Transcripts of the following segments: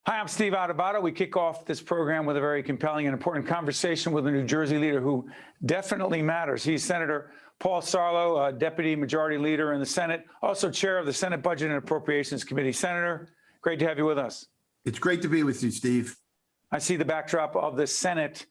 Hi, I'm Steve Adubato. We kick off this program with a very compelling and important conversation with a New Jersey leader who definitely matters. He's Senator Paul Sarlo, Deputy Majority Leader in the Senate, also Chair of the Senate Budget and Appropriations Committee. Senator, great to have you with us. It's great to be with you, Steve. I see the backdrop of the Senate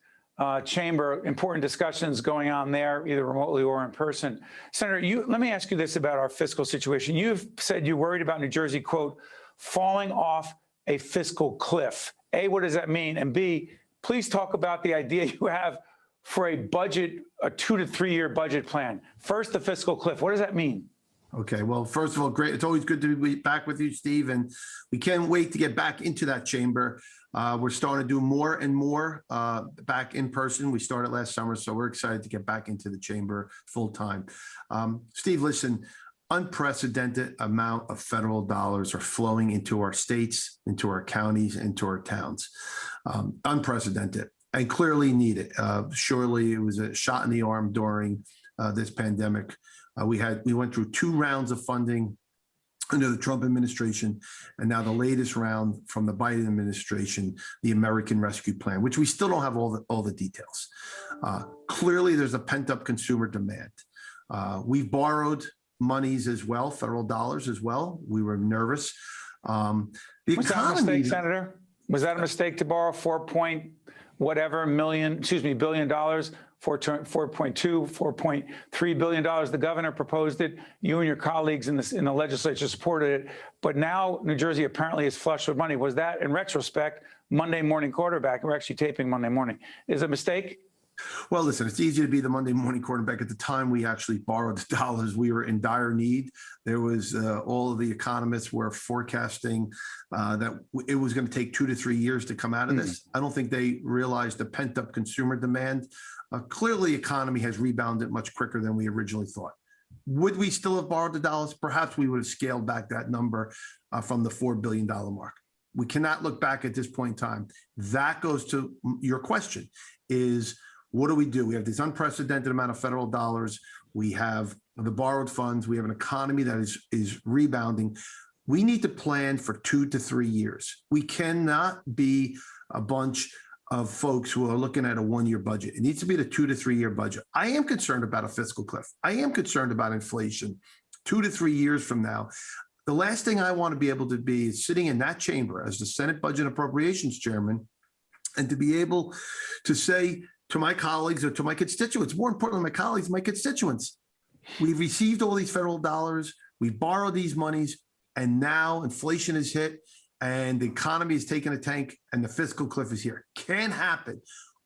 chamber, important discussions going on there, either remotely or in person. Senator, let me ask you this about our fiscal situation. You've said you're worried about New Jersey, quote, falling off a fiscal cliff. A, what does that mean? And B, please talk about the idea you have for a budget, a 2 to 3 year budget plan. First, the fiscal cliff. What does that mean? Okay, well, first of all, great. It's always good to be back with you, Steve, and we can't wait to get back into that chamber. We're starting to do more and more back in person. We started last summer, so we're excited to get back into the chamber full time. Steve, listen, unprecedented amount of federal dollars are flowing into our states, into our counties, into our towns. Unprecedented and clearly needed. Surely it was a shot in the arm during this pandemic. We went through 2 rounds of funding under the Trump administration, and now the latest round from the Biden administration, the American Rescue Plan, which we still don't have all the details. Clearly, there's a pent-up consumer demand. We've borrowed monies as well, federal dollars as well. We were nervous. Was that a mistake, Senator? Was that a mistake to borrow billion dollars? 4.2, $4.3 billion. The governor proposed it. You and your colleagues in the legislature supported it. But now New Jersey apparently is flush with money. Was that, in retrospect, Monday morning quarterback? We're actually taping Monday morning. Is it a mistake? Well, listen, it's easy to be the Monday morning quarterback. At the time we actually borrowed the dollars, we were in dire need. There was all of the economists were forecasting that it was going to take 2 to 3 years to come out of this. I don't think they realized the pent-up consumer demand. Clearly, the economy has rebounded much quicker than we originally thought. Would we still have borrowed the dollars? Perhaps we would have scaled back that number from the $4 billion mark. We cannot look back at this point in time. That goes to your question is, what do? We have this unprecedented amount of federal dollars. We have the borrowed funds. We have an economy that is rebounding. We need to plan for 2 to 3 years. We cannot be a bunch of folks who are looking at a 1 year budget. It needs to be the 2 to 3 year budget. I am concerned about a fiscal cliff. I am concerned about inflation 2 to 3 years from now. The last thing I want to be able to be is sitting in that chamber as the Senate Budget and Appropriations Chairman and to be able to say to my colleagues or to my constituents, more importantly, my colleagues, my constituents, we've received all these federal dollars, we've borrowed these monies, and now inflation has hit and the economy is taking a tank and the fiscal cliff is here. Can't happen.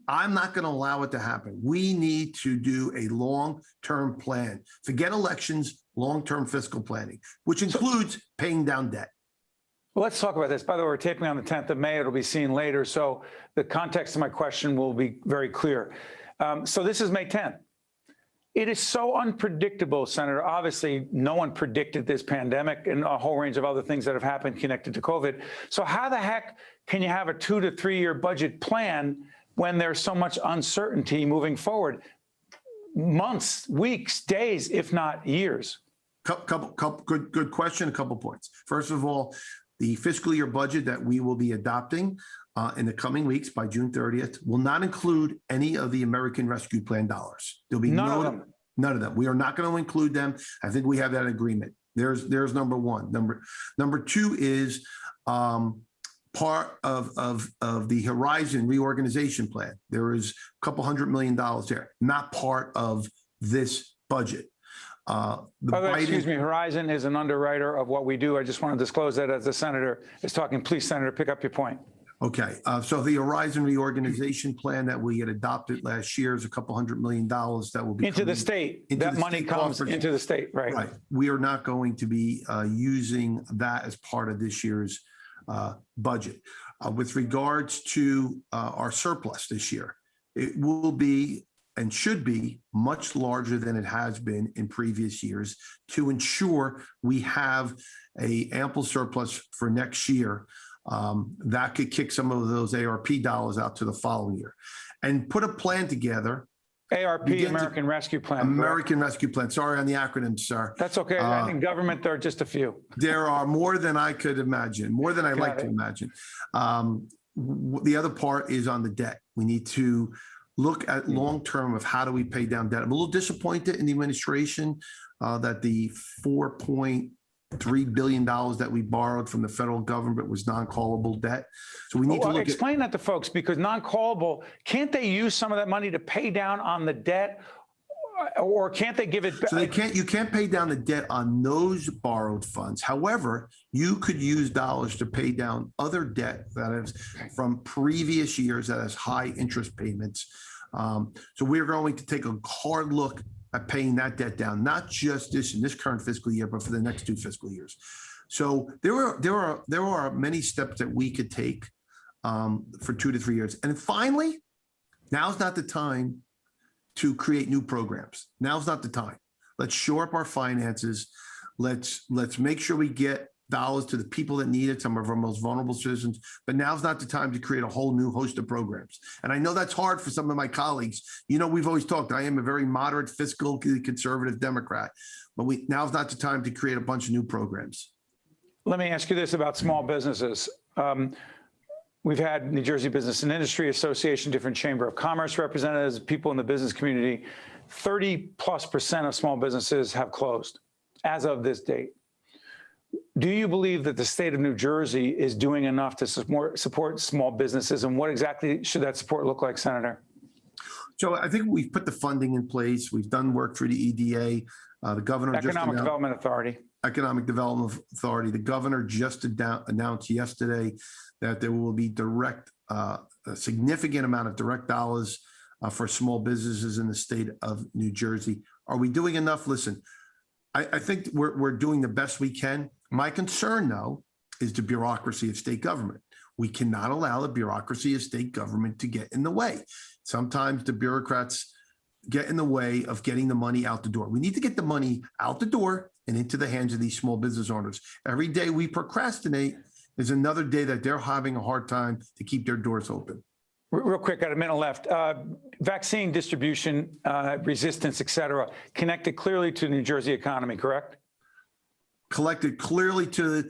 I'm not going to allow it to happen. We need to do a long-term plan. Forget elections, long-term fiscal planning, which includes paying down debt. Well, let's talk about this. By the way, we're taping on the 10th of May. It'll be seen later. So the context of my question will be very clear. So this is May 10th. It is so unpredictable, Senator. Obviously, no one predicted this pandemic and a whole range of other things that have happened connected to COVID. So how the heck can you have a 2 to 3 year budget plan when there's so much uncertainty moving forward? Months, weeks, days, if not years. Good question. A couple points. First of all, the fiscal year budget that we will be adopting in the coming weeks by June 30th will not include any of the American Rescue Plan dollars. There'll be none of them. We are not going to include them. I think we have that agreement. There's number one. Number two is part of the Horizon reorganization plan. There is a couple $100 million there, not part of this budget. Excuse me, Horizon is an underwriter of what we do. I just want to disclose that as the senator is talking. Please, Senator, pick up your point. Okay, so the Horizon reorganization plan that we had adopted last year is a couple $100 million that will be into the state. That money comes into the state, right? Right. We are not going to be using that as part of this year's budget. With regards to our surplus this year, it will be and should be much larger than it has been in previous years to ensure we have an ample surplus for next year. That could kick some of those ARP dollars out to the following year and put a plan together ARP, You get to- American Rescue Plan. correct? American Rescue Plan. Sorry on the acronyms, sir. That's okay. I think government, there are just a few. There are more than I could imagine, more than I like to it. imagine. The other part is on the debt. We need to look at long-term of how do we pay down debt. I'm a little disappointed in the administration that the $4.3 billion that we borrowed from the federal government was non-callable debt. So we need to look explain that to folks, because non-callable, can't they use some of that money to pay down on the debt, or can't they give it back? So you can't pay down the debt on those borrowed funds. However, you could use dollars to pay down other debt that is from previous years that has high interest payments. So we're going to take a hard look at paying that debt down, not just in this current fiscal year, but for the next 2 fiscal years. So there are many steps that we could take for 2 to 3 years. And finally, now's not the time to create new programs. Now's not the time. Let's shore up our finances. Let's make sure we get dollars to the people that need it, some of our most vulnerable citizens. But now's not the time to create a whole new host of programs. And I know that's hard for some of my colleagues. You know, we've always talked, I am a very moderate, fiscal, conservative Democrat, but now's not the time to create a bunch of new programs. Let me ask you this about small businesses. We've had New Jersey Business and Industry Association, different Chamber of Commerce representatives, people in the business community. 30+% of small businesses have closed as of this date. Do you believe that the state of New Jersey is doing enough to support small businesses, and what exactly should that support look like, Senator? So I think we've put the funding in place. We've done work through the EDA. The governor Economic Development Authority. Economic Development Authority. The governor just announced yesterday that there will be a significant amount of direct dollars for small businesses in the state of New Jersey. Are we doing enough? Listen, I think we're doing the best we can. My concern, though, is the bureaucracy of state government. We cannot allow the bureaucracy of state government to get in the way. Sometimes the bureaucrats get in the way of getting the money out the door. We need to get the money out the door and into the hands of these small business owners. Every day we procrastinate is another day that they're having a hard time to keep their doors open. Real quick, got a minute left. Vaccine distribution, resistance, et cetera, connected clearly to the New Jersey economy, correct? Collected clearly to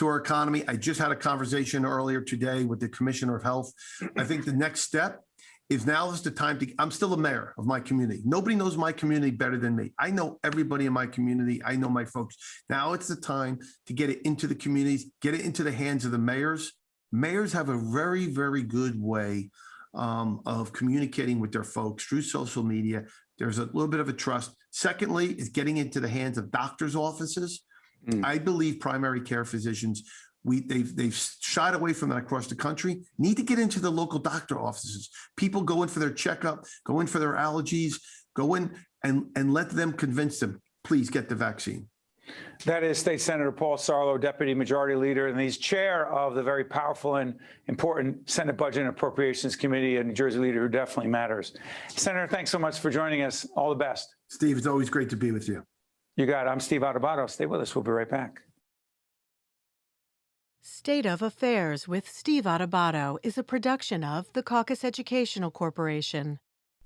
our economy. I just had a conversation earlier today with the Commissioner of Health. I think the next step is now is the time to, I'm still a mayor of my community. Nobody knows my community better than me. I know everybody in my community. I know my folks. Now it's the time to get it into the communities, get it into the hands of the mayors. Mayors have a very, very good way of communicating with their folks through social media. There's a little bit of a trust. Secondly, is getting into the hands of doctors' offices. I believe primary care physicians, they've shied away from that across the country, need to get into the local doctor offices. People go in for their checkup, go in for their allergies, go in and let them convince them, please get the vaccine. That is State Senator Paul Sarlo, Deputy Majority Leader, and he's chair of the very powerful and important Senate Budget and Appropriations Committee, a New Jersey leader who definitely matters. Senator, thanks so much for joining us. All the best. Steve, it's always great to be with you. You got it. I'm Steve Adubato. Stay with us. We'll be right back. State of Affairs with Steve Adubato is a production of the Caucus Educational Corporation.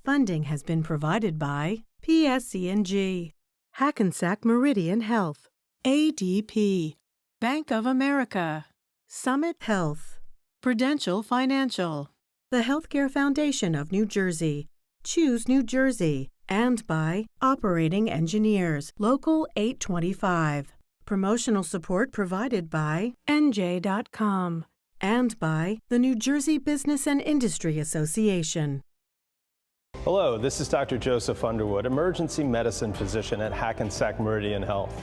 Funding has been provided by PSC&G, Hackensack Meridian Health, ADP, Bank of America, Summit Health, Prudential Financial, the Healthcare Foundation of New Jersey, Choose New Jersey, and by Operating Engineers, Local 825. Promotional support provided by NJ.com and by the New Jersey Business and Industry Association. Hello, this is Dr. Joseph Underwood, emergency medicine physician at Hackensack Meridian Health.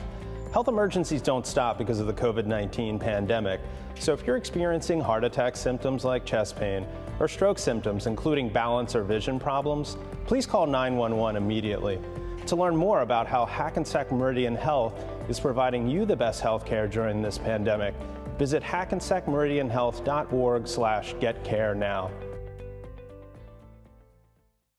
Health emergencies don't stop because of the COVID-19 pandemic, so if you're experiencing heart attack symptoms like chest pain or stroke symptoms, including balance or vision problems, please call 911 immediately. To learn more about how Hackensack Meridian Health is providing you the best health care during this pandemic, visit hackensackmeridianhealth.org/getcarenow.